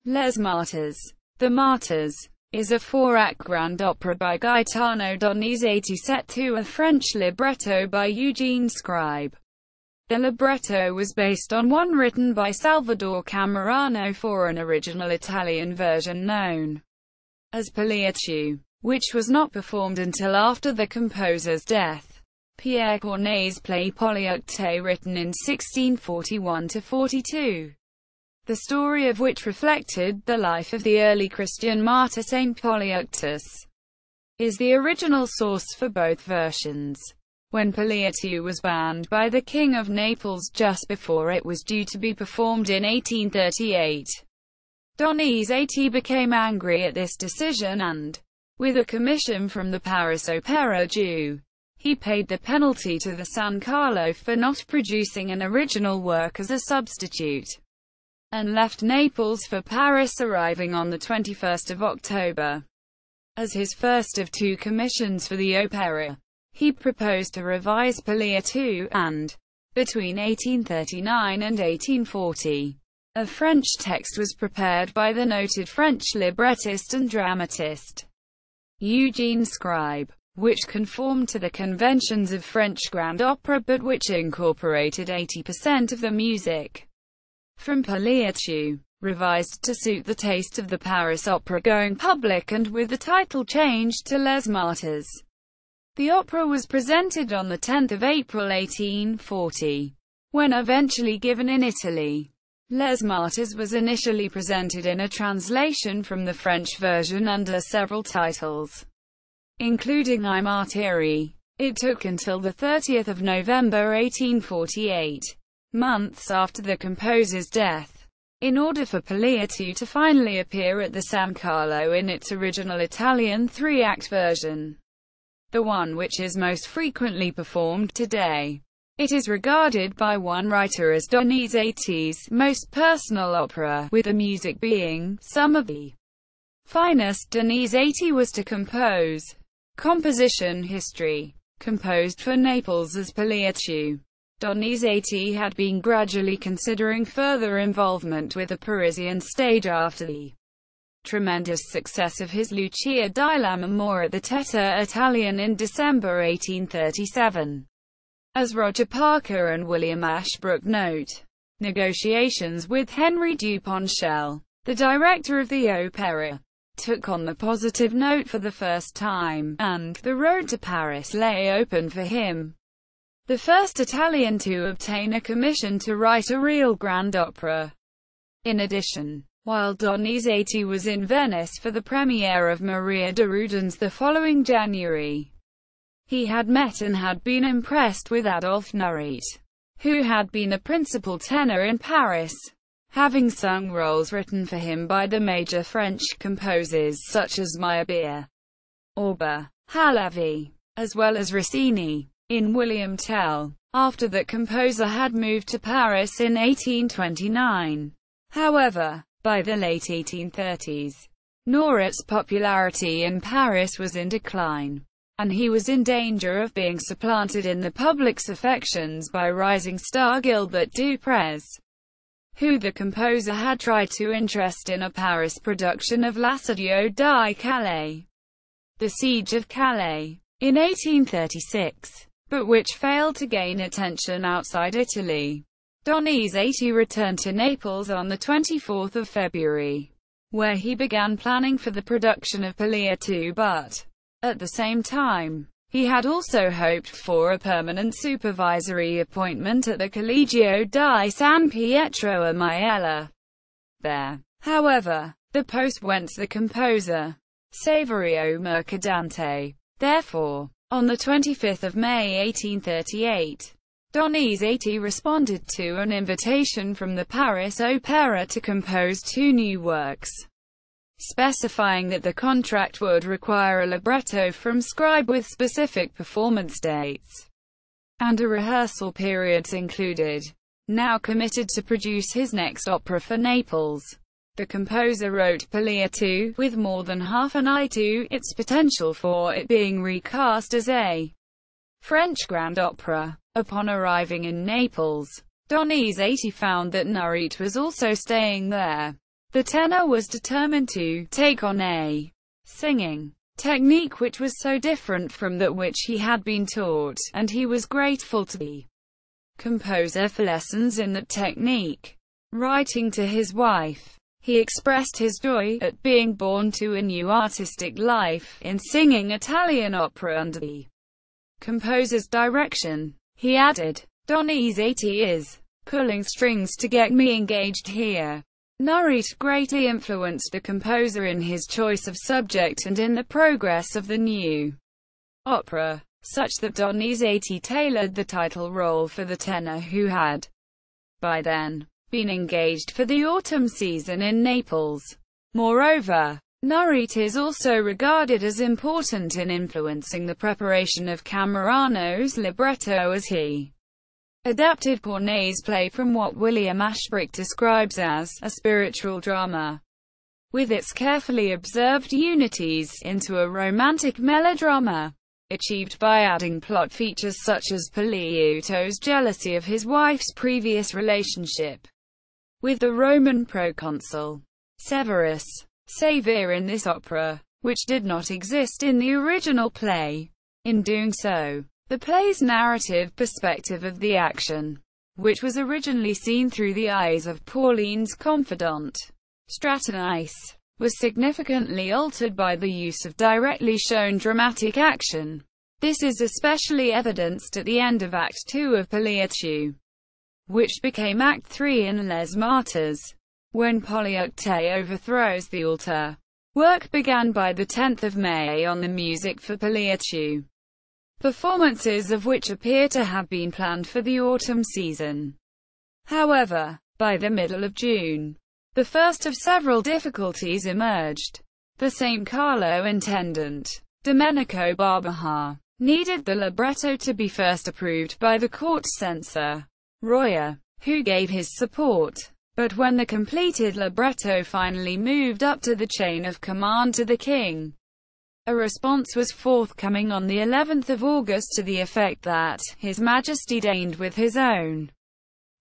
Les Martyrs. The Martyrs is a four-act grand opera by Gaetano Donizetti set to a French libretto by Eugène Scribe. The libretto was based on one written by Salvadore Cammarano for an original Italian version known as Poliuto, which was not performed until after the composer's death. Pierre Corneille's play Polyeucte, written in 1641–42. The story of which reflected the life of the early Christian martyr Saint Polyeuctus, is the original source for both versions. When Poliuto was banned by the King of Naples just before it was due to be performed in 1838, Donizetti became angry at this decision and, with a commission from the Paris Opéra due, he paid the penalty to the San Carlo for not producing an original work as a substitute, and left Naples for Paris, arriving on the 21st of October. As his first of two commissions for the opera, he proposed to revise Poliuto, and, between 1839 and 1840, a French text was prepared by the noted French librettist and dramatist Eugène Scribe, which conformed to the conventions of French grand opera but which incorporated 80% of the music from Poliuto, revised to suit the taste of the Paris opera-going public and with the title changed to Les Martyrs. The opera was presented on 10 April 1840, when eventually given in Italy. Les Martyrs was initially presented in a translation from the French version under several titles, including I Martyri. It took until 30 November 1848, months after the composer's death, in order for Poliuto to finally appear at the San Carlo in its original Italian three-act version, the one which is most frequently performed today. It is regarded by one writer as Donizetti's most personal opera, with the music being some of the finest Donizetti was to compose. Composition history. Composed for Naples as Poliuto, Donizetti had been gradually considering further involvement with the Parisian stage after the tremendous success of his Lucia di Lammermoor at the Theatre Italien in December 1837. As Roger Parker and William Ashbrook note, negotiations with Henry Duponchel, the director of the opera, took on the positive note for the first time, and the road to Paris lay open for him. The first Italian to obtain a commission to write a real grand opera. In addition, while Donizetti was in Venice for the premiere of Maria de Rudens the following January, he had met and had been impressed with Adolphe Nurit, who had been a principal tenor in Paris, having sung roles written for him by the major French composers such as Meyerbeer, Auber, Halévy, as well as Rossini. In William Tell, after the composer had moved to Paris in 1829. However, by the late 1830s, Nurit's popularity in Paris was in decline, and he was in danger of being supplanted in the public's affections by rising star Gilbert Duprez, who the composer had tried to interest in a Paris production of L'Assadio di Calais, The Siege of Calais, in 1836, but which failed to gain attention outside Italy. Donizetti returned to Naples on 24 February, where he began planning for the production of Poliuto, but, at the same time, he had also hoped for a permanent supervisory appointment at the Collegio di San Pietro a Maiella. There, however, the post went to the composer, Saverio Mercadante. Therefore, on 25 May 1838, Donizetti responded to an invitation from the Paris Opéra to compose two new works, specifying that the contract would require a libretto from Scribe with specific performance dates, and a rehearsal periods included. Now committed to produce his next opera for Naples, the composer wrote Poliuto, with more than half an eye to its potential for it being recast as a French grand opera. Upon arriving in Naples, Donizetti found that Nurit was also staying there. The tenor was determined to take on a singing technique which was so different from that which he had been taught, and he was grateful to the composer for lessons in that technique. Writing to his wife, he expressed his joy at being born to a new artistic life in singing Italian opera under the composer's direction. He added, "Donizetti is pulling strings to get me engaged here." Narite greatly influenced the composer in his choice of subject and in the progress of the new opera, such that Donizetti tailored the title role for the tenor who had, by then, been engaged for the autumn season in Naples. Moreover, Narite is also regarded as important in influencing the preparation of Cammarano's libretto as he adapted Corneille's play from what William Ashbrook describes as a spiritual drama, with its carefully observed unities, into a romantic melodrama, achieved by adding plot features such as Poliuto's jealousy of his wife's previous relationship with the Roman proconsul Severus Xavier in this opera, which did not exist in the original play. In doing so, the play's narrative perspective of the action, which was originally seen through the eyes of Pauline's confidant, Stratonice, was significantly altered by the use of directly shown dramatic action. This is especially evidenced at the end of Act 2 of Poliuto, which became Act 3 in Les Martyrs, when Polyeucte overthrows the altar. Work began by the 10th of May on the music for Poliuto, performances of which appear to have been planned for the autumn season. However, by the middle of June, the first of several difficulties emerged. The San Carlo intendant, Domenico Barbaha, needed the libretto to be first approved by the court censor, Royer, who gave his support. But when the completed libretto finally moved up to the chain of command to the king, a response was forthcoming on the 11th of August to the effect that His Majesty deigned with his own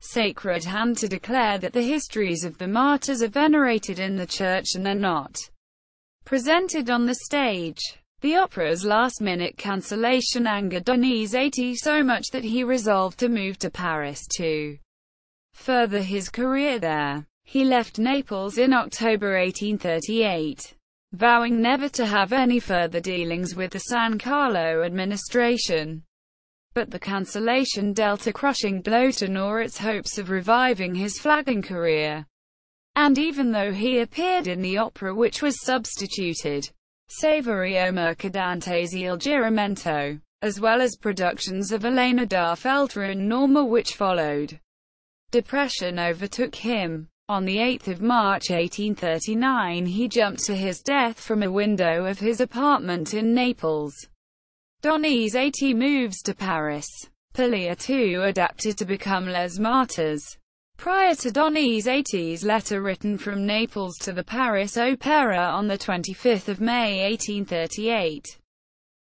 sacred hand to declare that the histories of the martyrs are venerated in the church and are not presented on the stage. The opera's last-minute cancellation angered Donizetti so much that he resolved to move to Paris to further his career there. He left Naples in October 1838, vowing never to have any further dealings with the San Carlo administration. But the cancellation dealt a crushing blow to Norit's hopes of reviving his flagging career. And even though he appeared in the opera which was substituted, Saverio Mercadante's Il Giramento, as well as productions of Elena da Feltre and Norma which followed, depression overtook him. On the 8th of March 1839 he jumped to his death from a window of his apartment in Naples. Donizetti moves to Paris. Poliuto adapted to become Les Martyrs. Prior to Donizetti's letter written from Naples to the Paris Opéra on 25 May 1838,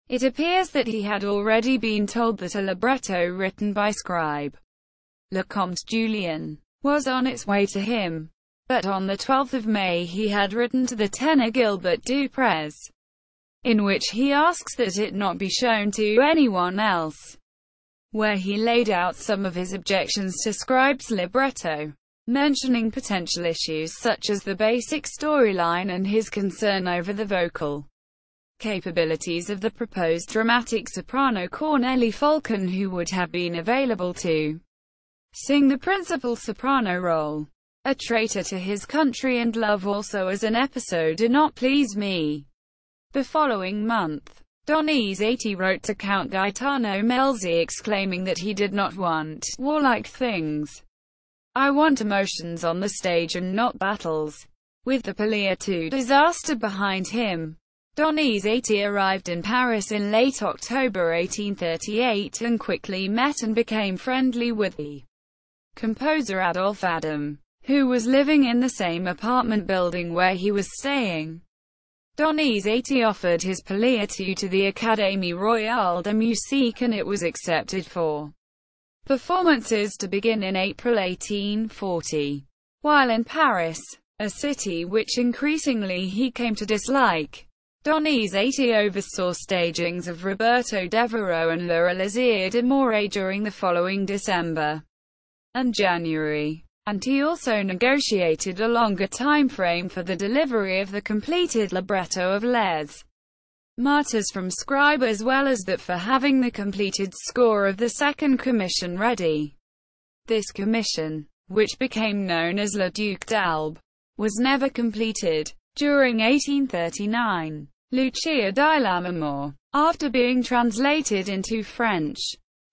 it appears that he had already been told that a libretto written by Scribe, Le Comte Julien, was on its way to him. But on 12 May he had written to the tenor Gilbert Duprez, in which he asks that it not be shown to anyone else, where he laid out some of his objections to Scribe's libretto, mentioning potential issues such as the basic storyline and his concern over the vocal capabilities of the proposed dramatic soprano Corneille Falcon, who would have been available to sing the principal soprano role. A traitor to his country and love also as an episode did not please me. The following month, Donizetti wrote to Count Gaetano Melzi exclaiming that he did not want warlike things. "I want emotions on the stage and not battles." With the Poliuto disaster behind him, Donizetti arrived in Paris in late October 1838 and quickly met and became friendly with the composer Adolphe Adam, who was living in the same apartment building where he was staying. Donizetti offered his Poliuto to the Académie Royale de Musique and it was accepted for performances to begin in April 1840. While in Paris, a city which increasingly he came to dislike. Donizetti oversaw stagings of Roberto Devereux and l'Élysée de More during the following December and January, and he also negotiated a longer time frame for the delivery of the completed libretto of Les Martyrs from Scribe, as well as that for having the completed score of the second commission ready. This commission, which became known as Le Duc d'Albe, was never completed. During 1839, Lucia di Lammermoor, after being translated into French,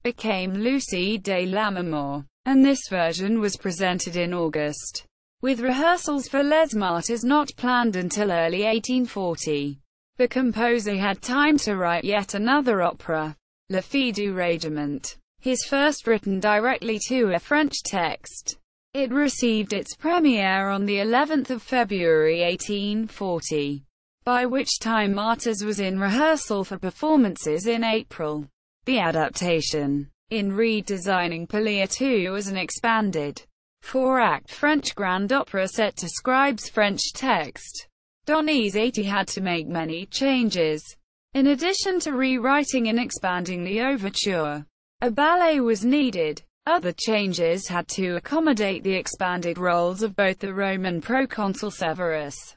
became Lucie de Lammermoor, and this version was presented in August, with rehearsals for Les Martyrs not planned until early 1840. The composer had time to write yet another opera, La Fille du Régiment, his first written directly to a French text. It received its premiere on the 11th of February 1840. By which time Martyrs was in rehearsal for performances in April. The adaptation, in redesigning Poliuto as an expanded, four-act French grand opera set to Scribe's French text, Donizetti had to make many changes. In addition to rewriting and expanding the overture, a ballet was needed. Other changes had to accommodate the expanded roles of both the Roman proconsul Severus,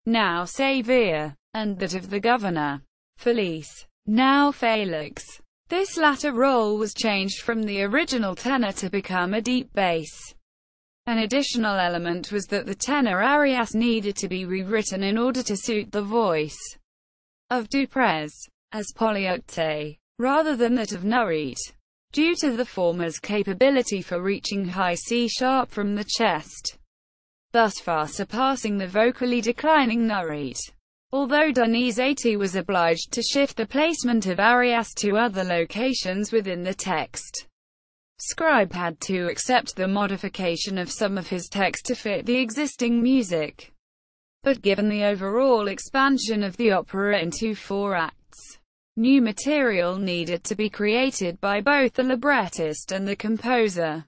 now Savier, and that of the governor, Felice, now Felix. This latter role was changed from the original tenor to become a deep bass. An additional element was that the tenor arias needed to be rewritten in order to suit the voice of Duprez, as Polyeucte, rather than that of Nurit, due to the former's capability for reaching high C-sharp from the chest, thus far surpassing the vocally declining Nurit. Although Donizetti was obliged to shift the placement of arias to other locations within the text, Scribe had to accept the modification of some of his text to fit the existing music. But given the overall expansion of the opera into 4 acts, new material needed to be created by both the librettist and the composer,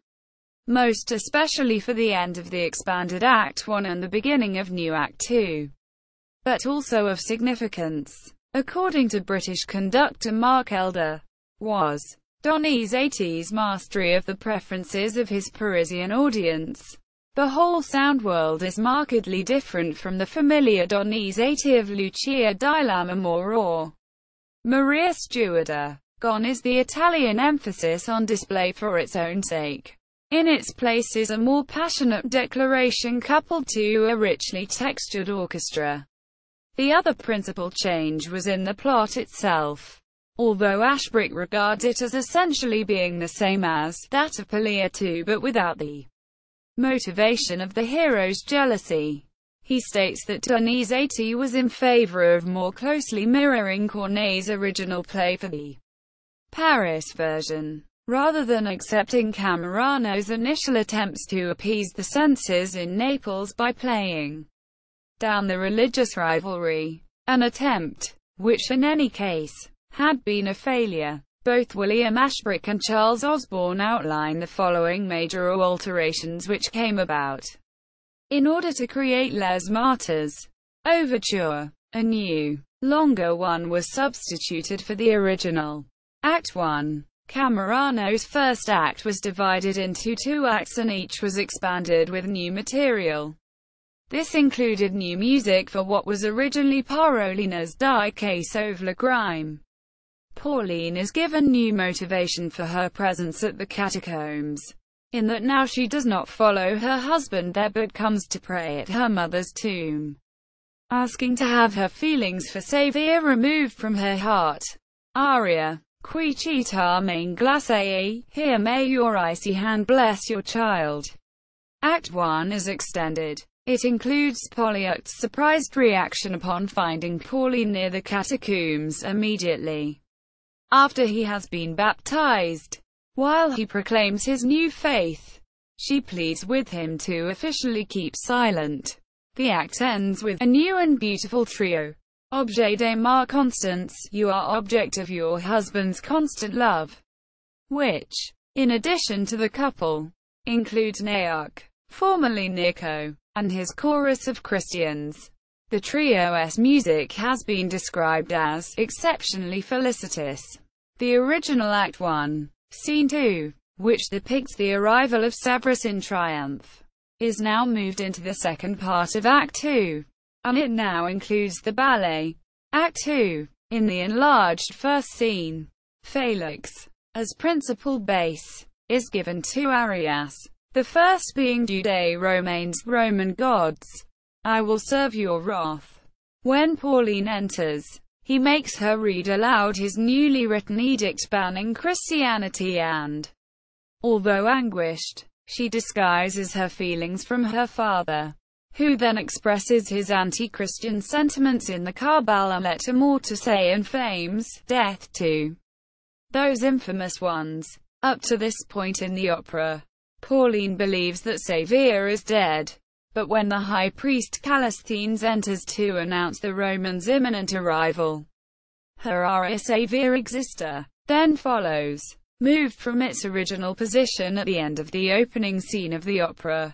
most especially for the end of the expanded Act 1 and the beginning of new Act 2. But also of significance, according to British conductor Mark Elder, was Donizetti's mastery of the preferences of his Parisian audience. The whole sound world is markedly different from the familiar Donizetti of Lucia di Lammermoor or Maria Stuarda. Gone is the Italian emphasis on display for its own sake. In its place is a more passionate declaration coupled to a richly textured orchestra. The other principal change was in the plot itself. Although Ashbrook regards it as essentially being the same as that of Poliuto but without the motivation of the hero's jealousy, he states that Donizetti was in favor of more closely mirroring Corneille's original play for the Paris version, rather than accepting Cammarano's initial attempts to appease the censors in Naples by playing down the religious rivalry, an attempt which in any case had been a failure. Both William Ashbrook and Charles Osborne outline the following major alterations which came about in order to create Les Martyrs overture. A new, longer one was substituted for the original. Act 1. Cammarano's first act was divided into 2 acts and each was expanded with new material. This included new music for what was originally Parolina's Die Case la Grime. Pauline is given new motivation for her presence at the catacombs, in that now she does not follow her husband there but comes to pray at her mother's tomb, asking to have her feelings for Savior removed from her heart. Aria. Qui cita main glacee, here may your icy hand bless your child. Act 1 is extended. It includes Polyeucte's surprised reaction upon finding Pauline near the catacombs immediately after he has been baptized. While he proclaims his new faith, she pleads with him to officially keep silent. The act ends with a new and beautiful trio. Objet de ma constance, you are object of your husband's constant love, which, in addition to the couple, includes Naok, formerly Nico, and his chorus of Christians. The trio's music has been described as exceptionally felicitous. The original Act 1, Scene 2, which depicts the arrival of Severus in triumph, is now moved into the second part of Act 2, and it now includes the ballet. Act 2. In the enlarged first scene, Felix, as principal bass, is given two arias, the first being Judae Romanes, Roman gods, I will serve your wrath. When Pauline enters, he makes her read aloud his newly written edict banning Christianity and, although anguished, she disguises her feelings from her father, who then expresses his anti-Christian sentiments in the Karbala letter Mortuae and fames death to those infamous ones. Up to this point in the opera, Pauline believes that Xavier is dead, but when the high priest Callisthenes enters to announce the Romans' imminent arrival, her aria Xavier Exister then follows, moved from its original position at the end of the opening scene of the opera.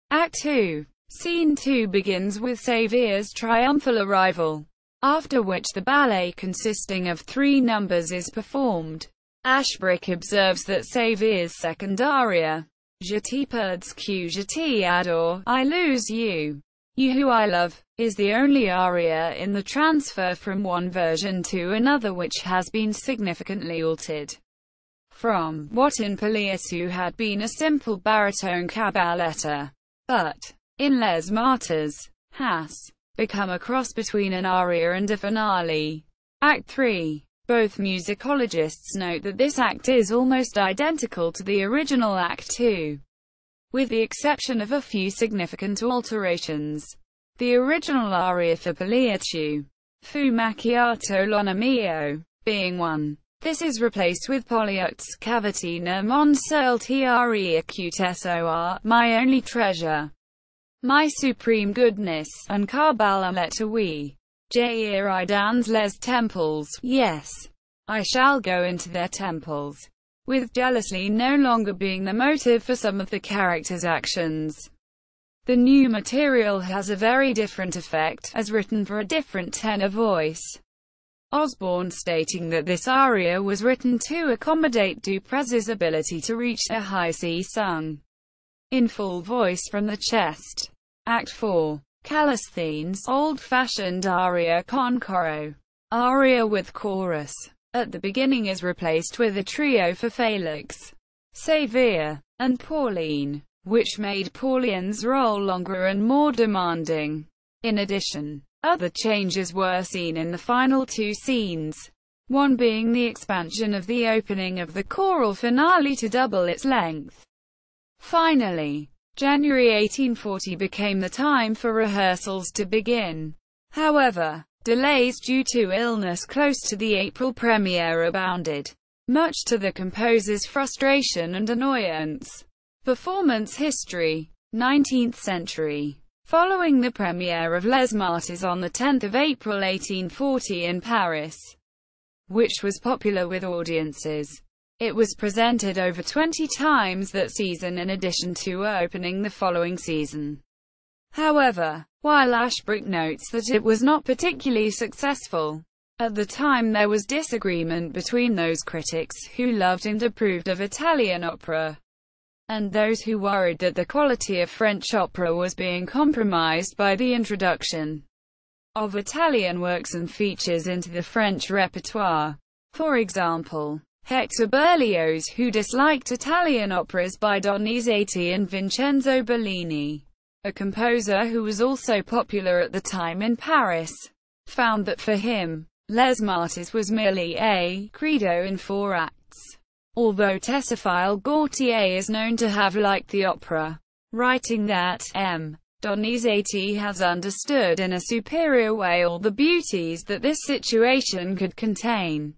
Act 2. Scene 2 begins with Xavier's triumphal arrival, after which the ballet consisting of 3 numbers is performed. Ashbrook observes that Xavier's second aria, Je t'ai perds que je t'ai adore, I lose you, you who I love, is the only aria in the transfer from one version to another which has been significantly altered from what in Poliuto had been a simple baritone cabaletta, but, in Les Martyrs, has become a cross between an aria and a finale. Act 3. Both musicologists note that this act is almost identical to the original Act 2, with the exception of a few significant alterations. The original aria for Poliuto, Fu macchiato l'anno mio, being one. This is replaced with Polyeucte's Cavatina mon seul aria qtesor, my only treasure, my supreme goodness, and Karbala letter we. J'irai dans les temples, yes, I shall go into their temples, with jealousy no longer being the motive for some of the characters' actions. The new material has a very different effect, as written for a different tenor voice. Osborne stating that this aria was written to accommodate Dupres's ability to reach a high C sung in full voice from the chest. Act 4. Callisthenes' old-fashioned aria con coro, aria with chorus, at the beginning is replaced with a trio for Felix, Xavier, and Pauline, which made Pauline's role longer and more demanding. In addition, other changes were seen in the final 2 scenes, one being the expansion of the opening of the choral finale to double its length. Finally, January 1840 became the time for rehearsals to begin. However, delays due to illness close to the April premiere abounded, much to the composer's frustration and annoyance. Performance history. 19th century. Following the premiere of Les Martyrs on 10 April 1840 in Paris, which was popular with audiences, it was presented over 20 times that season in addition to opening the following season. However, while Ashbrook notes that it was not particularly successful, at the time there was disagreement between those critics who loved and approved of Italian opera, and those who worried that the quality of French opera was being compromised by the introduction of Italian works and features into the French repertoire. For example, Hector Berlioz, who disliked Italian operas by Donizetti and Vincenzo Bellini, a composer who was also popular at the time in Paris, found that for him, Les Martyrs was merely a credo in 4 acts. Although Théophile Gautier is known to have liked the opera, writing that M. Donizetti has understood in a superior way all the beauties that this situation could contain.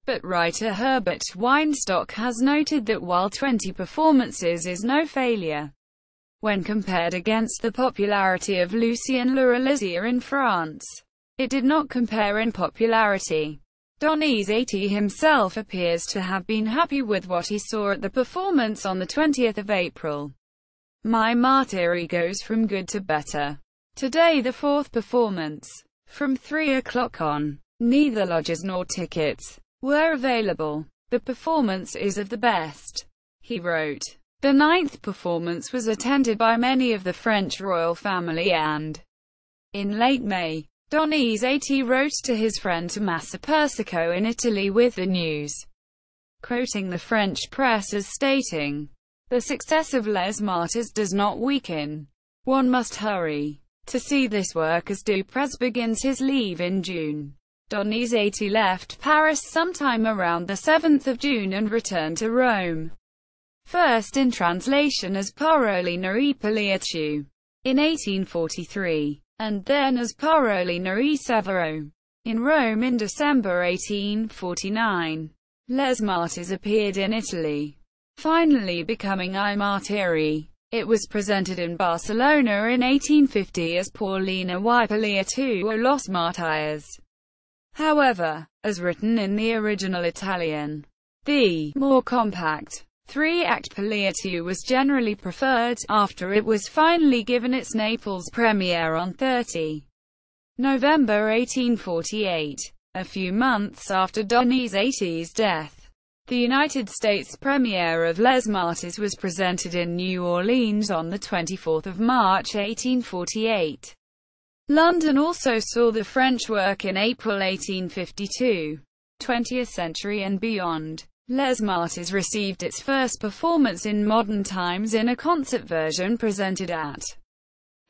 But writer Herbert Weinstock has noted that while 20 performances is no failure, when compared against the popularity of Lucien Lorelizia in France, it did not compare in popularity. Donizetti himself appears to have been happy with what he saw at the performance on 20 April. My martyr goes from good to better. Today the fourth performance, from 3 o'clock on. Neither lodges nor tickets were available. The performance is of the best, he wrote. The ninth performance was attended by many of the French royal family and, in late May, Donizetti wrote to his friend Tommaso Persico in Italy with the news, quoting the French press as stating, "The success of Les Martyrs does not weaken. One must hurry to see this work as Duprez begins his leave in June." Donizetti left Paris sometime around the 7th of June and returned to Rome, first in translation as Parole neri Poliuto in 1843, and then as Parole neri Severo in Rome in December 1849. Les Martyrs appeared in Italy, finally becoming I Martiri. It was presented in Barcelona in 1850 as Paulina y Poliuto o los Martyrs. However, as written in the original Italian, the more compact, three-act Poliuto was generally preferred, after it was finally given its Naples premiere on 30 November 1848, a few months after Donizetti's death. The United States premiere of Les Martyrs was presented in New Orleans on 24 March 1848. London also saw the French work in April 1852. 20th century and beyond, Les Martyrs received its first performance in modern times in a concert version presented at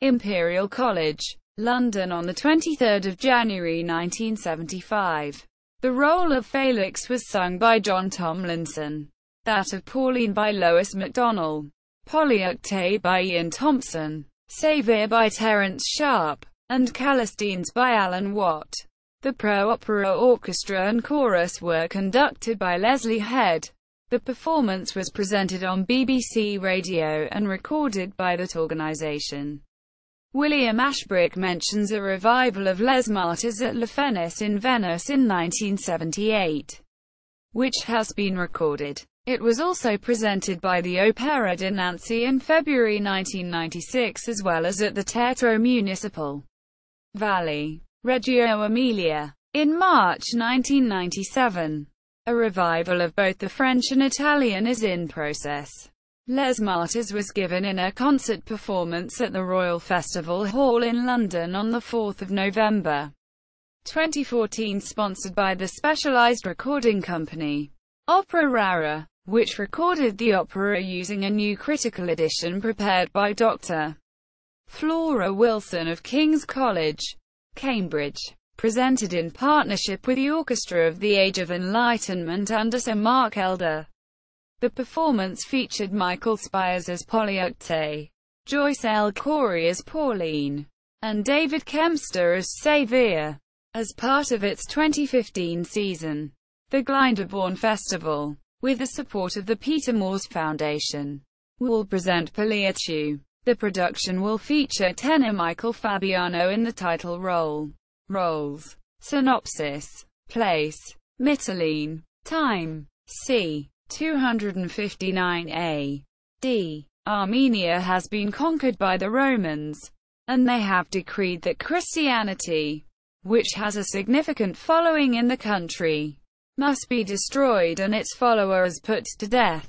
Imperial College, London on 23 January 1975. The role of Felix was sung by John Tomlinson, that of Pauline by Lois MacDonnell, Polyeucte by Ian Thompson, Saviour by Terence Sharp, and Calistines by Alan Watt. The pro-opera orchestra and chorus were conducted by Leslie Head. The performance was presented on BBC Radio and recorded by that organisation. William Ashbrook mentions a revival of Les Martyrs at La Fenice in Venice in 1978, which has been recorded. It was also presented by the Opera di Nancy in February 1996 as well as at the Teatro Municipal Valley, Reggio Emilia, in March 1997. A revival of both the French and Italian is in process. Les Martyrs was given in a concert performance at the Royal Festival Hall in London on 4 November 2014, sponsored by the specialised recording company Opera Rara, which recorded the opera using a new critical edition prepared by Dr. Flora Wilson of King's College, Cambridge, presented in partnership with the Orchestra of the Age of Enlightenment under Sir Mark Elder. The performance featured Michael Spires as Polyeucte, Joyce L. Corey as Pauline, and David Kempster as Saviour. As part of its 2015 season, the Glyndebourne Festival, with the support of the Peter Morse Foundation, will present Poliuto. The production will feature tenor Michael Fabiano in the title role. Roles. Synopsis. Place. Mytilene. Time. c. 259 A.D. Armenia has been conquered by the Romans, and they have decreed that Christianity, which has a significant following in the country, must be destroyed and its followers put to death.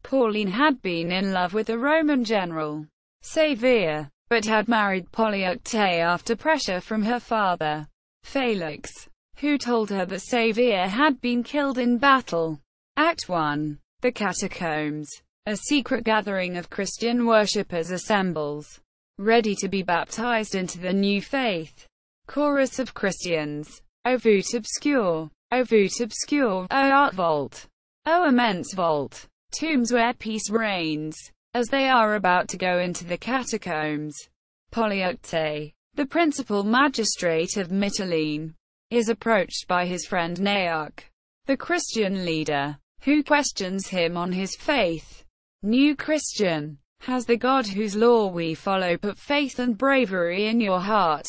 Pauline had been in love with the Roman general Saviour, but had married Polieucte after pressure from her father, Felix, who told her that Saviour had been killed in battle. Act 1. The Catacombs. A secret gathering of Christian worshippers assembles, ready to be baptized into the new faith. Chorus of Christians. O voute obscure, O voute obscure, O art vault, O immense vault, tombs where peace reigns, as they are about to go into the catacombs. Polieucte, the principal magistrate of Mytilene, is approached by his friend Naok, the Christian leader, who questions him on his faith. New Christian, has the God whose law we follow put faith and bravery in your heart?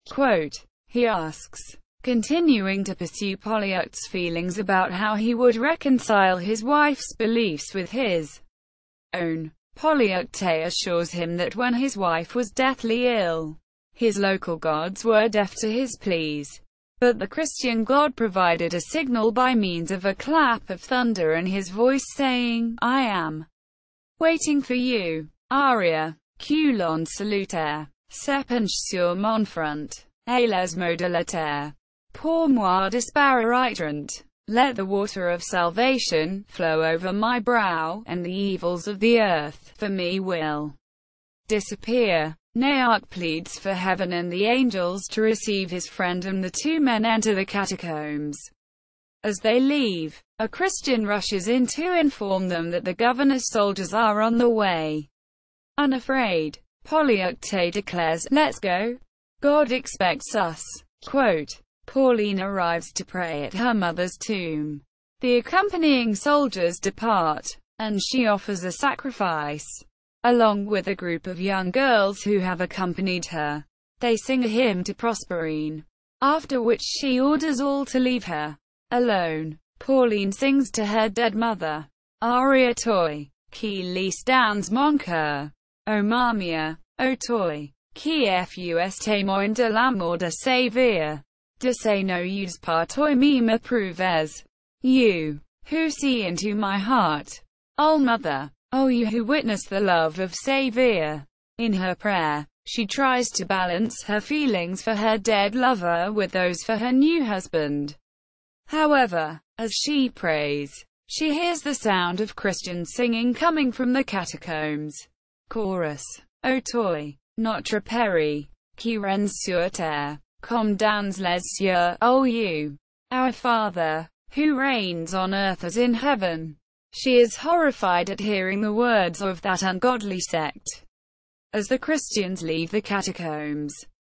Quote, he asks, continuing to pursue Polieucte's feelings about how he would reconcile his wife's beliefs with his own. Polyeucte assures him that when his wife was deathly ill, his local gods were deaf to his pleas. But the Christian god provided a signal by means of a clap of thunder and his voice saying, "I am waiting for you." Aria. Culon salutaire. Se penche sur mon front. Et les mots de la terre. Pour moi disparaîtront. Let the water of salvation flow over my brow, and the evils of the earth, for me, will disappear. Nearch pleads for heaven and the angels to receive his friend, and the two men enter the catacombs. As they leave, a Christian rushes in to inform them that the governor's soldiers are on the way. Unafraid, Polyeucte declares, "Let's go. God expects us." Quote, Pauline arrives to pray at her mother's tomb. The accompanying soldiers depart, and she offers a sacrifice, along with a group of young girls who have accompanied her. They sing a hymn to Proserpine, after which she orders all to leave her alone. Pauline sings to her dead mother, Aria toi, qui lis dans mon cœur, O mamia, O toi, qui fus témoin de l'amour de Savior. De se no use par toi me m'approuves. You, who see into my heart, O mother, O you who witness the love of Savior. In her prayer, she tries to balance her feelings for her dead lover with those for her new husband. However, as she prays, she hears the sound of Christian singing coming from the catacombs. Chorus. O toi, notre Père, qui règne sur terre, comme dans les cieux, O you, our Father, who reigns on earth as in heaven. She is horrified at hearing the words of that ungodly sect. As the Christians leave the catacombs,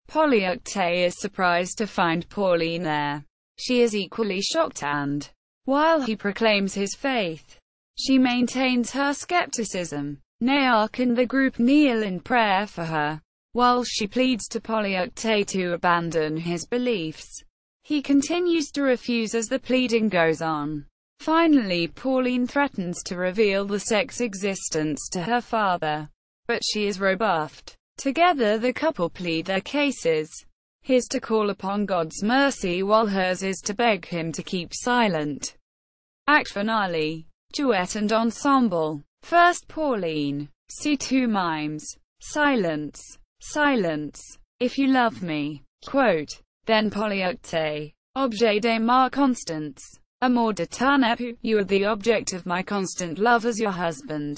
Polyeucte is surprised to find Pauline there. She is equally shocked and, while he proclaims his faith, she maintains her skepticism. Nearch and the group kneel in prayer for her, while she pleads to Polyeucte to abandon his beliefs. He continues to refuse as the pleading goes on. Finally, Pauline threatens to reveal the sect's existence to her father, but she is rebuffed. Together the couple plead their cases. His to call upon God's mercy, while hers is to beg him to keep silent. Act finale. Duet and ensemble. First Pauline. C2 mimes. Silence. Silence. If you love me. Quote. Then Polyeucte. Objet de ma constance. Amour de ton époux. You are the object of my constant love as your husband.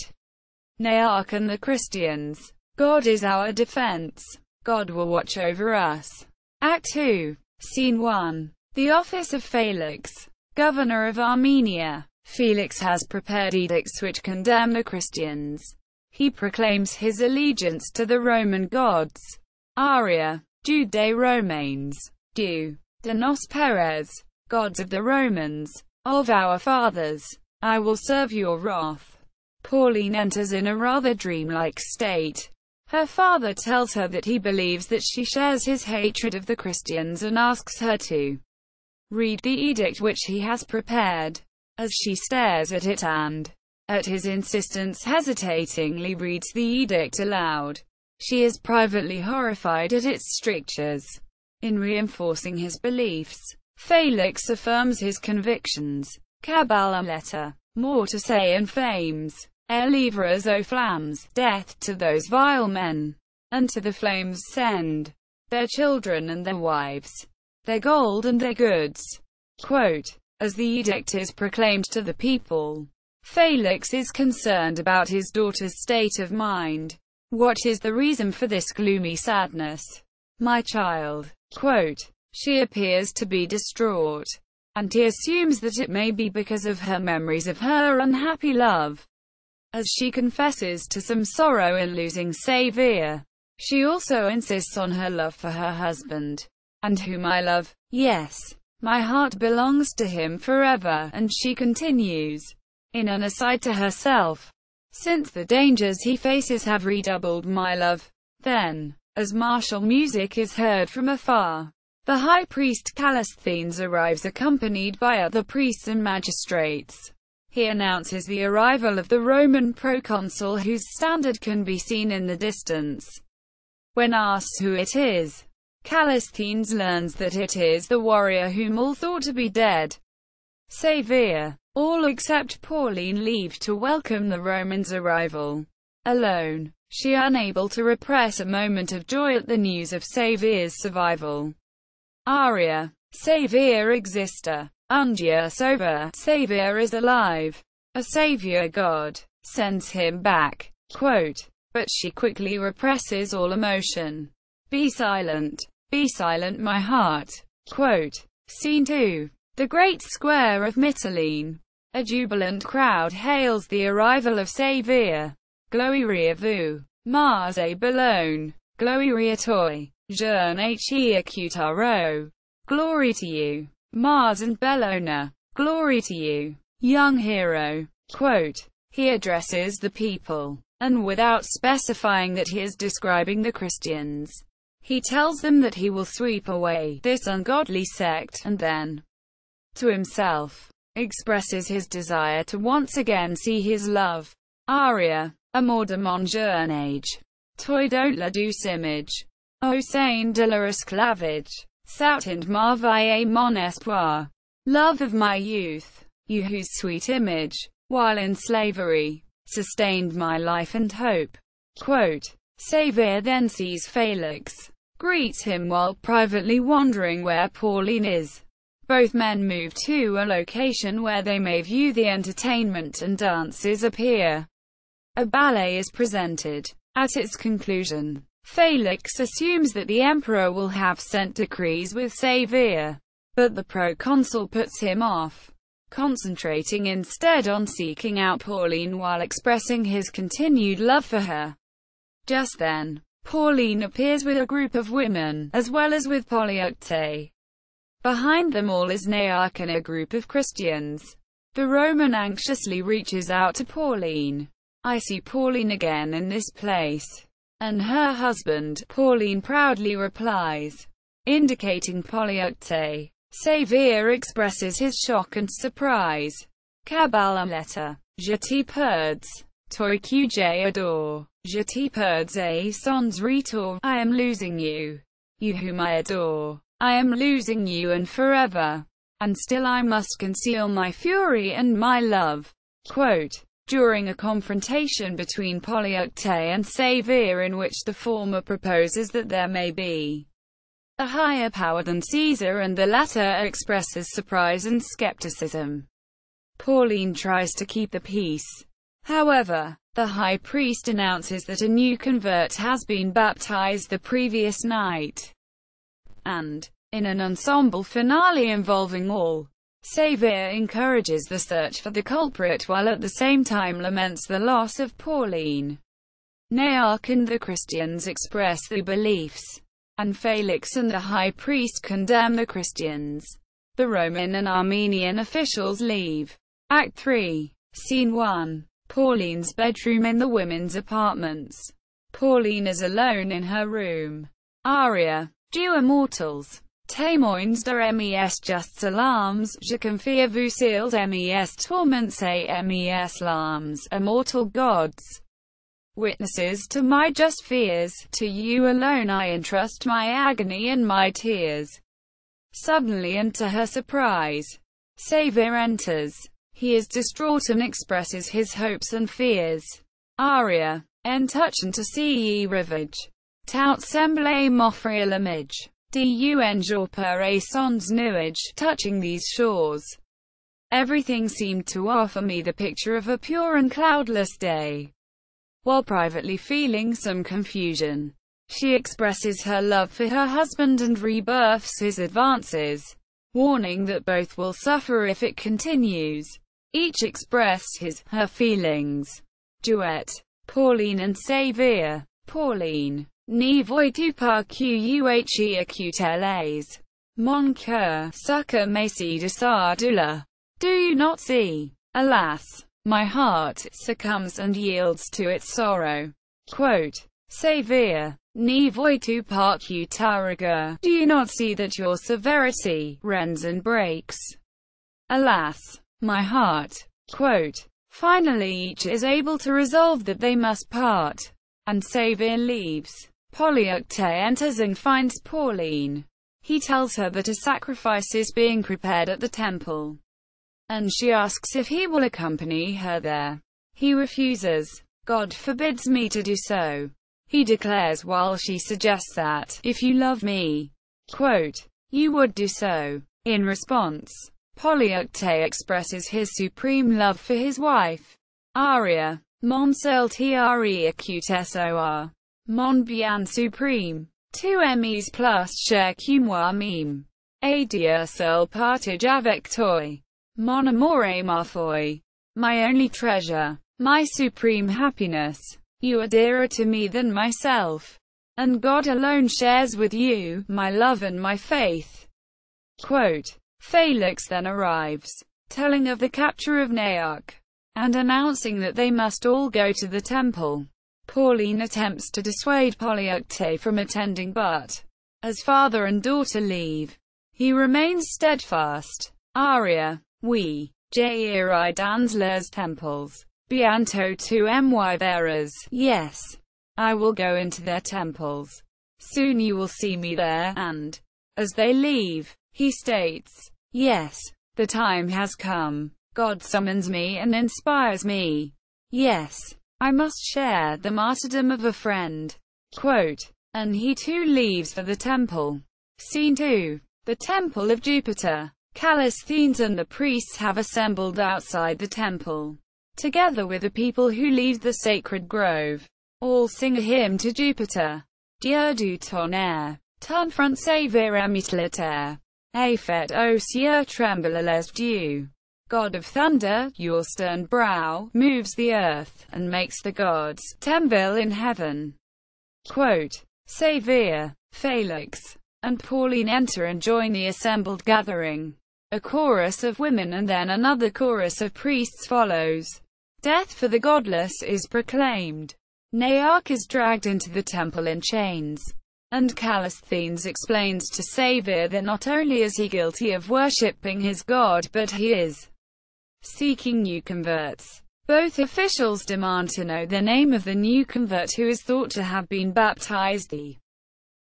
Nearch and the Christians. God is our defense. God will watch over us. Act 2. Scene 1. The office of Felix, governor of Armenia. Felix has prepared edicts which condemn the Christians. He proclaims his allegiance to the Roman gods. Aria. Dieu des Romains. Dieu de nos pères. Gods of the Romans, of our fathers. I will serve your wrath. Pauline enters in a rather dreamlike state. Her father tells her that he believes that she shares his hatred of the Christians and asks her to read the edict which he has prepared. As she stares at it and, at his insistence, hesitatingly reads the edict aloud, she is privately horrified at its strictures. In reinforcing his beliefs, Felix affirms his convictions. Kabbalah letter. More to say infames. Livres aux flammes. Death to those vile men. And to the flames send their children and their wives, their gold and their goods. Quote. As the edict is proclaimed to the people, Felix is concerned about his daughter's state of mind. What is the reason for this gloomy sadness, my child? Quote. She appears to be distraught, and he assumes that it may be because of her memories of her unhappy love. As she confesses to some sorrow in losing Savior, she also insists on her love for her husband, and whom I love. Yes, my heart belongs to him forever. And she continues, in an aside to herself, since the dangers he faces have redoubled my love. Then, as martial music is heard from afar, the high priest Callisthenes arrives accompanied by other priests and magistrates. He announces the arrival of the Roman proconsul whose standard can be seen in the distance. When asked who it is, Callisthenes learns that it is the warrior whom all thought to be dead, Saevir. All except Pauline leave to welcome the Romans' arrival. Alone, she unable to repress a moment of joy at the news of Saevir's survival. Aria. Saevir exister. Undia sober. Saevir is alive. A savior god sends him back. Quote, but she quickly represses all emotion. Be silent, my heart. Quote, Scene 2. The great square of Mytilene. A jubilant crowd hails the arrival of Saevir. Gloria vous, Mars et Bellone. Gloria toi, jeune et accutaro. Glory to you, Mars and Bellona. Glory to you, young hero. Quote, he addresses the people, and without specifying that he is describing the Christians, he tells them that he will sweep away this ungodly sect, and then, to himself, expresses his desire to once again see his love. Aria. Amour de mon jeune age. Toi don't la douce image. Au sein de la esclavage. Soutened ma vie et mon espoir. Love of my youth, you whose sweet image, while in slavery, sustained my life and hope. Quote, Saevir then sees Felix, greets him while privately wondering where Pauline is. Both men move to a location where they may view the entertainment and dances appear. A ballet is presented. At its conclusion, Felix assumes that the emperor will have sent decrees with Saevir, but the proconsul puts him off, concentrating instead on seeking out Pauline while expressing his continued love for her. Just then, Pauline appears with a group of women, as well as with Polieucte. Behind them all is Nearch and a group of Christians. The Roman anxiously reaches out to Pauline. I see Pauline again in this place. And her husband, Pauline proudly replies, indicating Polieucte. Saevir expresses his shock and surprise. Kabbalah letter. Je t'y perds. Toi que j'adore. Je t'y perds et sans retour. I am losing you. You whom I adore. I am losing you and forever. And still I must conceal my fury and my love. Quote, during a confrontation between Polieucte and Saevir in which the former proposes that there may be a higher power than Caesar and the latter expresses surprise and skepticism, Pauline tries to keep the peace. However, the high priest announces that a new convert has been baptized the previous night. And, in an ensemble finale involving all, Saevir encourages the search for the culprit while at the same time laments the loss of Pauline. Nearch and the Christians express their beliefs, and Felix and the high priest condemn the Christians. The Roman and Armenian officials leave. Act 3. Scene 1. Pauline's bedroom in the women's apartments. Pauline is alone in her room. Aria. Dieu immortals. Témoins de mes justes alarmes, je confie vous seals mes torments et mes larmes, immortal gods. Witnesses to my just fears, to you alone I entrust my agony and my tears. Suddenly and to her surprise, Saevir enters. He is distraught and expresses his hopes and fears. Aria. En touchant to see ye rivage. Tout semble m'offrir l'image. Du jour et sans nuage. Touching these shores, everything seemed to offer me the picture of a pure and cloudless day. While privately feeling some confusion, she expresses her love for her husband and rebuffs his advances, warning that both will suffer if it continues. Each expressed her feelings. Duet. Pauline and Saevir. Pauline. Ne vois-tu pas que acutes mon cœur succombe de sa douleur? Do you not see? Alas, my heart succumbs and yields to its sorrow. Quote, Saevir. Ne vois-tu pas que ta rigueur? Do you not see that your severity rends and breaks? Alas, my heart Quote, finally each is able to resolve that they must part, and Xavier leaves. Polyeucte enters and finds Pauline. He tells her that a sacrifice is being prepared at the temple, and she asks if he will accompany her there. He refuses. God forbids me to do so. He declares while she suggests that, if you love me, quote, you would do so. In response, Polyeucte expresses his supreme love for his wife. Aria. Mon seul tri acute sor. Mon bien supreme. Tu m'aimes plus cher que moi-même. Et Dieu seul partage avec toi. Mon amour et ma foi. My only treasure. My supreme happiness. You are dearer to me than myself. And God alone shares with you my love and my faith. Quote, Felix then arrives, telling of the capture of Nayak, and announcing that they must all go to the temple. Pauline attempts to dissuade Polyeucte from attending but, as father and daughter leave, he remains steadfast. Aria. Oui, j'irai dans les temples. Bientôt tu me verras. Yes, I will go into their temples. Soon you will see me there, and, as they leave, he states, yes, the time has come. God summons me and inspires me. Yes, I must share the martyrdom of a friend. Quote, and he too leaves for the temple. Scene 2. The Temple of Jupiter. Callisthenes and the priests have assembled outside the temple, together with the people who lead the sacred grove. All sing a hymn to Jupiter. Dieu du tonnerre, ton front sévère émit la terre, et fait aux cieux trembler les dieux. God of thunder, your stern brow moves the earth, and makes the gods tremble in heaven. Quote, Xavier, Felix, and Pauline enter and join the assembled gathering. A chorus of women and then another chorus of priests follows. Death for the godless is proclaimed. Nayak is dragged into the temple in chains, and Callisthenes explains to Xavier that not only is he guilty of worshipping his god but he is seeking new converts. Both officials demand to know the name of the new convert who is thought to have been baptized the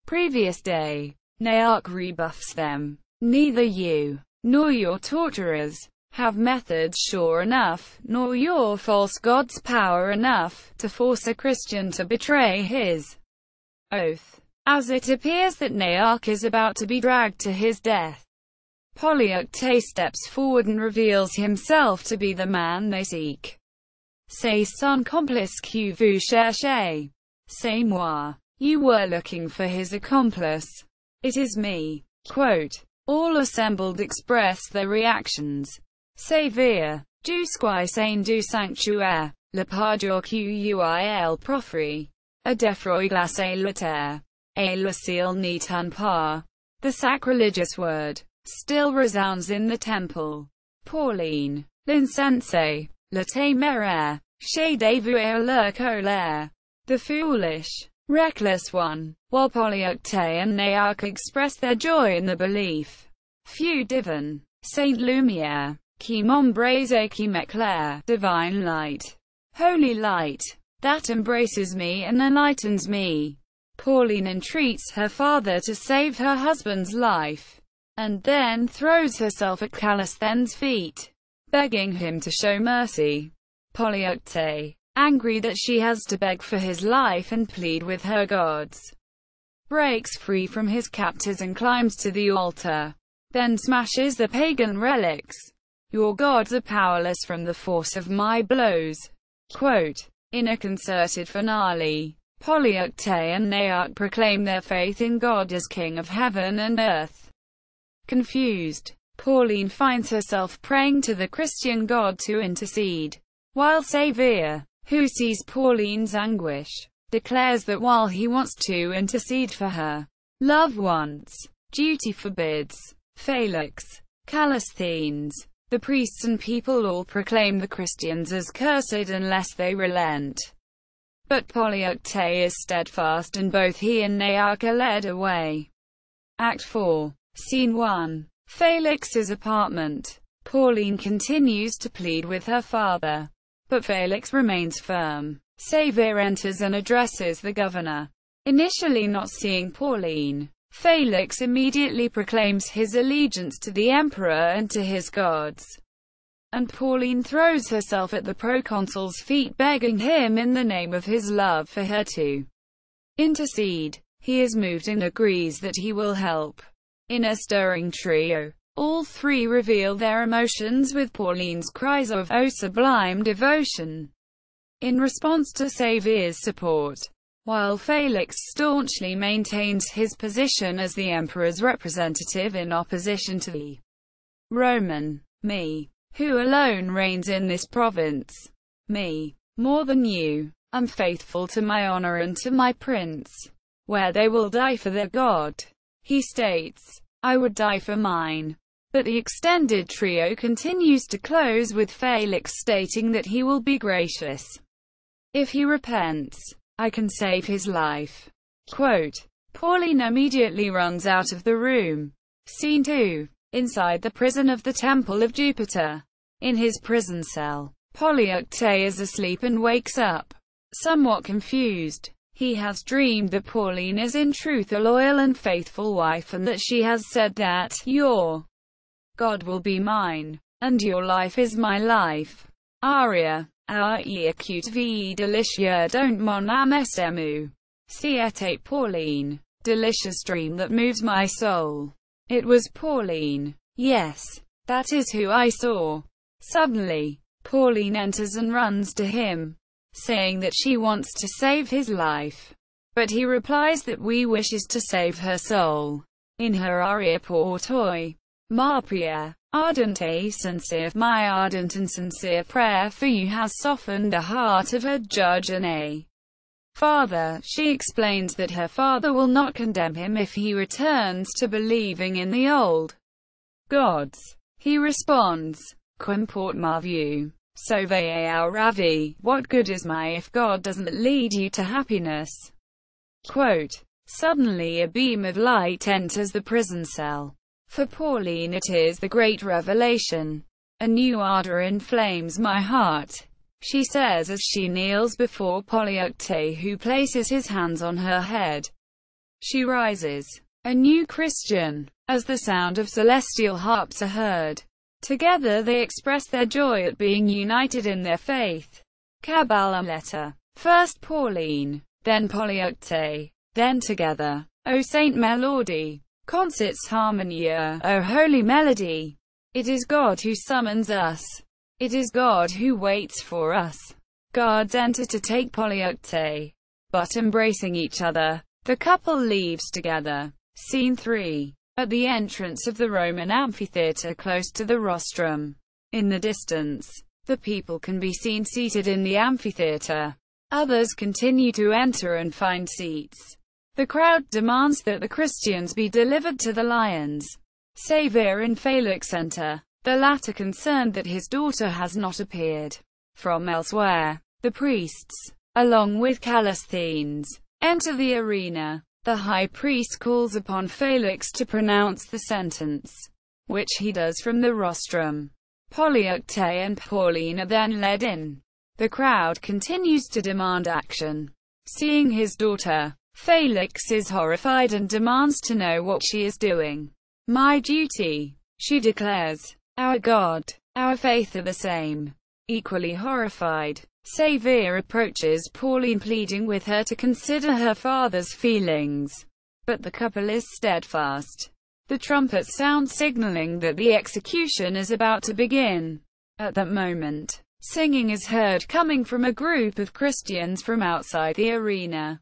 previous day. Nayak rebuffs them. Neither you, nor your torturers, have methods sure enough, nor your false gods power enough, to force a Christian to betray his oath. As it appears that Nayak is about to be dragged to his death, Polyeucte steps forward and reveals himself to be the man they seek. C'est son complice que vous cherchez. C'est moi. You were looking for his accomplice. It is me. Quote, all assembled express their reactions. Xavier. Jusqu'à sein du sanctuaire. Le parjour qu'il profri. A defroid glacé la terre. Et le ciel n'y tient pas. The sacrilegious word still resounds in the temple. Pauline. L'insensé. Le téméraire. Chez dévoué la colère. The foolish, reckless one. While Polyeucte and Nayak express their joy in the belief. Feu divin. Saint Lumière. Qui m'embrasse et qui m'éclaire. Divine light. Holy light. That embraces me and enlightens me. Pauline entreats her father to save her husband's life, and then throws herself at Callisthenes' feet, begging him to show mercy. Polyeucte, angry that she has to beg for his life and plead with her gods, breaks free from his captors and climbs to the altar, then smashes the pagan relics. Your gods are powerless from the force of my blows. Quote, in a concerted finale, Polyeucte and Nayak proclaim their faith in God as King of heaven and earth. Confused, Pauline finds herself praying to the Christian God to intercede, while Xavier, who sees Pauline's anguish, declares that while he wants to intercede for her loved ones, duty forbids. Felix, Callisthenes, the priests and people all proclaim the Christians as cursed unless they relent. But Polyeucte is steadfast and both he and Nayak are led away. Act 4. Scene 1. Felix's apartment. Pauline continues to plead with her father, but Felix remains firm. Xavier enters and addresses the governor. Initially not seeing Pauline, Felix immediately proclaims his allegiance to the emperor and to his gods, and Pauline throws herself at the proconsul's feet, begging him in the name of his love for her to intercede. He is moved and agrees that he will help. In a stirring trio, all three reveal their emotions with Pauline's cries of "Oh sublime devotion" in response to Xavier's support, while Felix staunchly maintains his position as the emperor's representative in opposition to the Roman me, who alone reigns in this province. Me, more than you, am faithful to my honor and to my prince, where they will die for their God. He states, I would die for mine. But the extended trio continues to close with Felix stating that he will be gracious if he repents. I can save his life. Quote, Pauline immediately runs out of the room. Scene 2. Inside the prison of the Temple of Jupiter. In his prison cell, Polieucte is asleep and wakes up, somewhat confused. He has dreamed that Pauline is in truth a loyal and faithful wife, and that she has said that, your God will be mine, and your life is my life. Aria. Aie acute vie delicia don't mon amesemu. Siete Pauline. Delicious dream that moves my soul. It was Pauline. Yes, that is who I saw. Suddenly, Pauline enters and runs to him, saying that she wants to save his life. But he replies that we wishes to save her soul. In her aria portoi, Ma Pierre, ardent et sincere, my ardent and sincere prayer for you has softened the heart of her judge and a father. She explains that her father will not condemn him if he returns to believing in the old gods. He responds, Qu'importe ma vue, sauve au ravi, what good is my if God doesn't lead you to happiness? Quote, suddenly a beam of light enters the prison cell. For Pauline it is the great revelation. A new ardor inflames my heart, she says as she kneels before Polieucte, who places his hands on her head. She rises, a new Christian, as the sound of celestial harps are heard. Together they express their joy at being united in their faith. Kabbalah letter. First Pauline, then Polieucte, then together. O Saint Melody. Concerts Harmonia, O holy melody. It is God who summons us. It is God who waits for us. Guards enter to take Polieucte, but embracing each other, the couple leaves together. Scene 3. At the entrance of the Roman amphitheatre close to the rostrum. In the distance, the people can be seen seated in the amphitheatre. Others continue to enter and find seats. The crowd demands that the Christians be delivered to the lions. Xavier and Felix enter, the latter concerned that his daughter has not appeared from elsewhere. The priests, along with Callisthenes, enter the arena. The high priest calls upon Felix to pronounce the sentence, which he does from the rostrum. Polieucte and Pauline are then led in. The crowd continues to demand action. Seeing his daughter, Felix is horrified and demands to know what she is doing. My duty, she declares. Our God, our faith are the same. Equally horrified, Xavier approaches Pauline, pleading with her to consider her father's feelings. But the couple is steadfast. The trumpets sound, signaling that the execution is about to begin. At that moment, singing is heard coming from a group of Christians from outside the arena.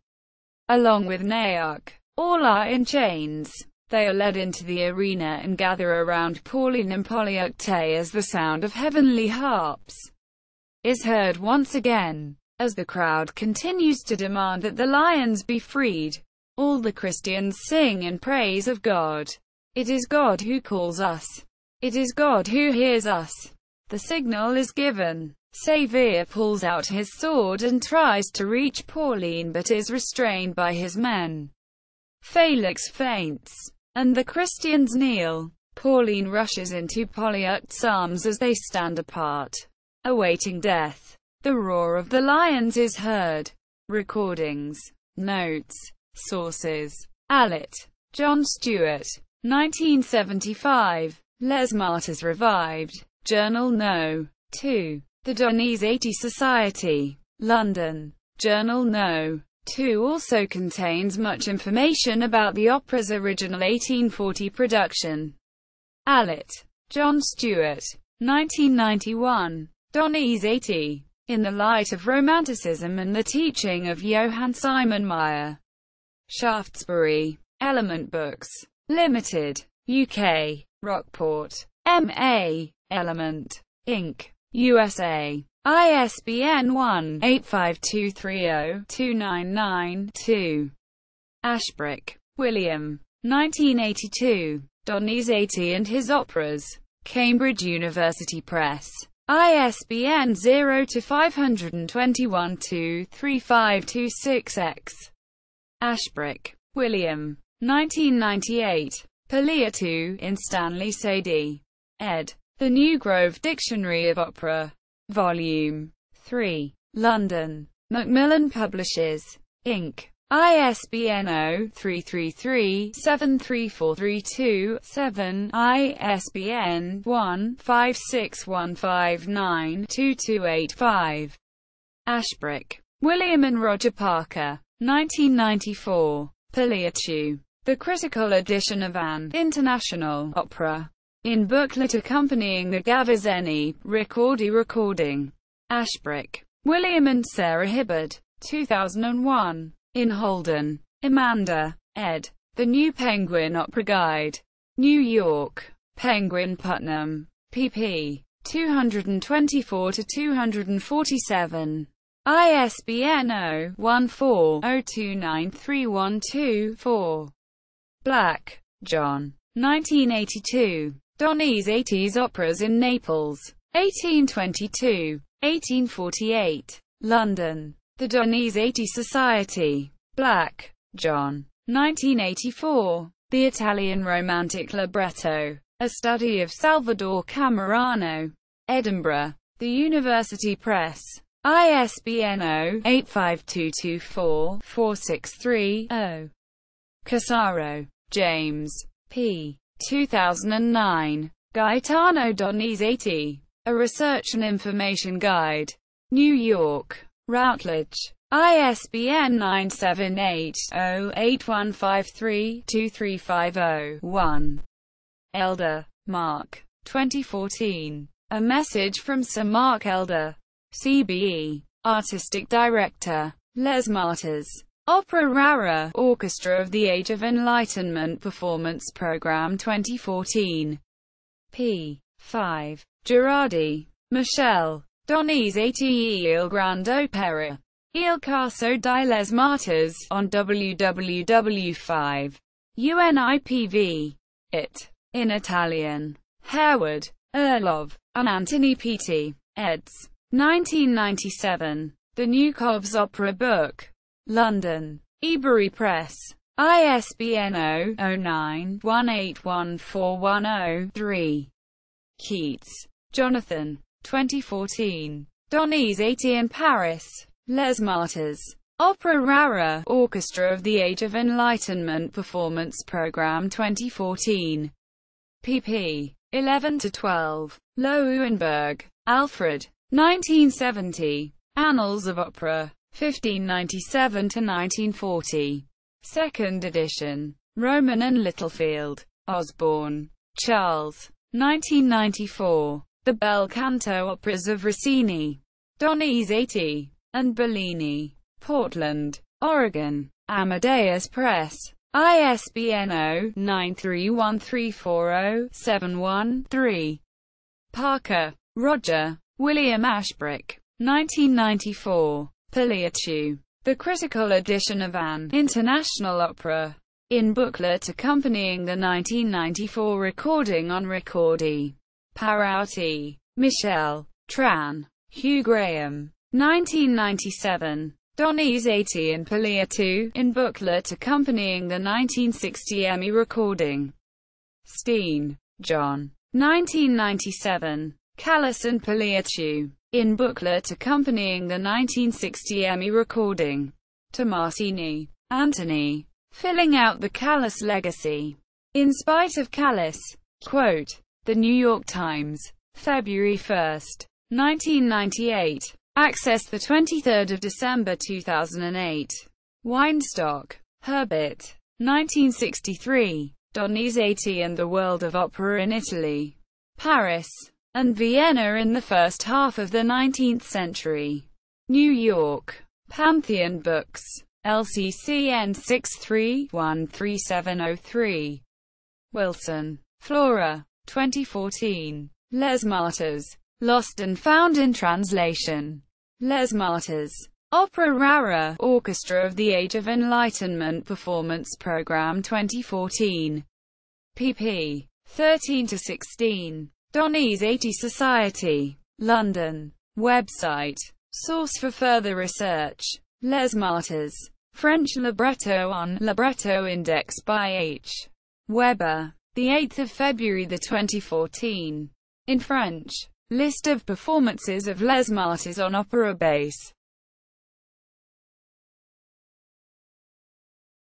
Along with Naok, all are in chains. They are led into the arena and gather around Pauline and Polieucte as the sound of heavenly harps is heard once again. As the crowd continues to demand that the lions be freed, all the Christians sing in praise of God. It is God who calls us. It is God who hears us. The signal is given. Xavier pulls out his sword and tries to reach Pauline but is restrained by his men. Felix faints, and the Christians kneel. Pauline rushes into Polyeucte's arms as they stand apart, awaiting death. The roar of the lions is heard. Recordings. Notes. Sources. Allett. John Stewart. 1975. Les Martyrs revived. Journal No. 2. The Donizetti Society. London. Journal No. 2 also contains much information about the opera's original 1840 production. Allett. John Stewart. 1991. Donizetti. In the Light of Romanticism and the Teaching of Johann Simon Meyer. Shaftesbury. Element Books. Limited. UK. Rockport. M.A. Element. Inc. USA. ISBN 1-85230-299-2. Ashbrook, William. 1982. Donizetti and His Operas. Cambridge University Press. ISBN 0-521-23526-X. Ashbrook, William. 1998. Poliuto in Stanley Sadie. Ed. The New Grove Dictionary of Opera. Volume 3. London. Macmillan Publishers, Inc. ISBN 0-333-73432-7, ISBN 1-56159-2285. Ashbrook, William and Roger Parker. 1994. Poliuto. The Critical Edition of an International Opera. In booklet accompanying the Gavazzeni recording. Ashbrook, William and Sarah Hibbard. 2001. In Holden. Amanda. Ed. The New Penguin Opera Guide. New York. Penguin Putnam. pp. 224-247. ISBN 0-14-029312-4. Black, John. 1982. Donizetti's Operas in Naples. 1822-1848. London. The Donizetti Society. Black, John. 1984. The Italian Romantic Libretto. A Study of Salvadore Cammarano. Edinburgh. The University Press. ISBN 0-85224-463-0. Casaro, James. P. 2009. Gaetano Donizetti. A Research and Information Guide. New York. Routledge. ISBN 978-08153-2350-1. Elder, Mark. 2014. A Message from Sir Mark Elder. CBE. Artistic Director. Les Martyrs. Opera Rara, Orchestra of the Age of Enlightenment Performance Program 2014. p. 5. Girardi, Michel. Donizetti Il Grande Opera. Il Caso di Les Martyrs, on www.5. UNIPV. It. In Italian. Harewood, Earl of, and Anthony Peaty, eds. 1997. The New Cobb's Opera Book. London. Ebury Press. ISBN 0-09-181410-3. Keats, Jonathan. 2014. Donizetti in Paris. Les Martyrs. Opera Rara, Orchestra of the Age of Enlightenment Performance Program 2014. pp. 11-12. Loewenberg, Alfred. 1970. Annals of Opera. 1597-1940. 2nd edition. Rowman and Littlefield. Osborne, Charles. 1994. The Bel Canto Operas of Rossini, Donizetti, and Bellini. Portland, Oregon. Amadeus Press. ISBN 0-931340713. Parker, Roger. William Ashbrook. 1994. Poliuto. The Critical Edition of an International Opera. In booklet accompanying the 1994 recording on Ricordi. Parauti, Michel. Tran. Hugh Graham. 1997. Donizetti and Poliuto, in booklet accompanying the 1960 Emmy recording. Steen. John. 1997. Callas and Poliuto. In booklet accompanying the 1960 Emmy recording. Tomasini. Anthony. Filling out the Callas legacy. In spite of Callas. Quote. The New York Times. February 1, 1998. Access 23 December 2008. Weinstock. Herbert. 1963. Donizetti and the World of Opera in Italy. Paris and Vienna in the first half of the 19th century. New York. Pantheon Books. LCCN 6313703. Wilson. Flora. 2014. Les Martyrs. Lost and Found in Translation. Les Martyrs. Opera Rara, Orchestra of the Age of Enlightenment Performance Program 2014. pp. 13-16. Donizetti Society. London. Website. Source for further research. Les Martyrs. French libretto on Libretto Index by H. Weber. 8 February 2014. In French. List of performances of Les Martyrs on Opera Base.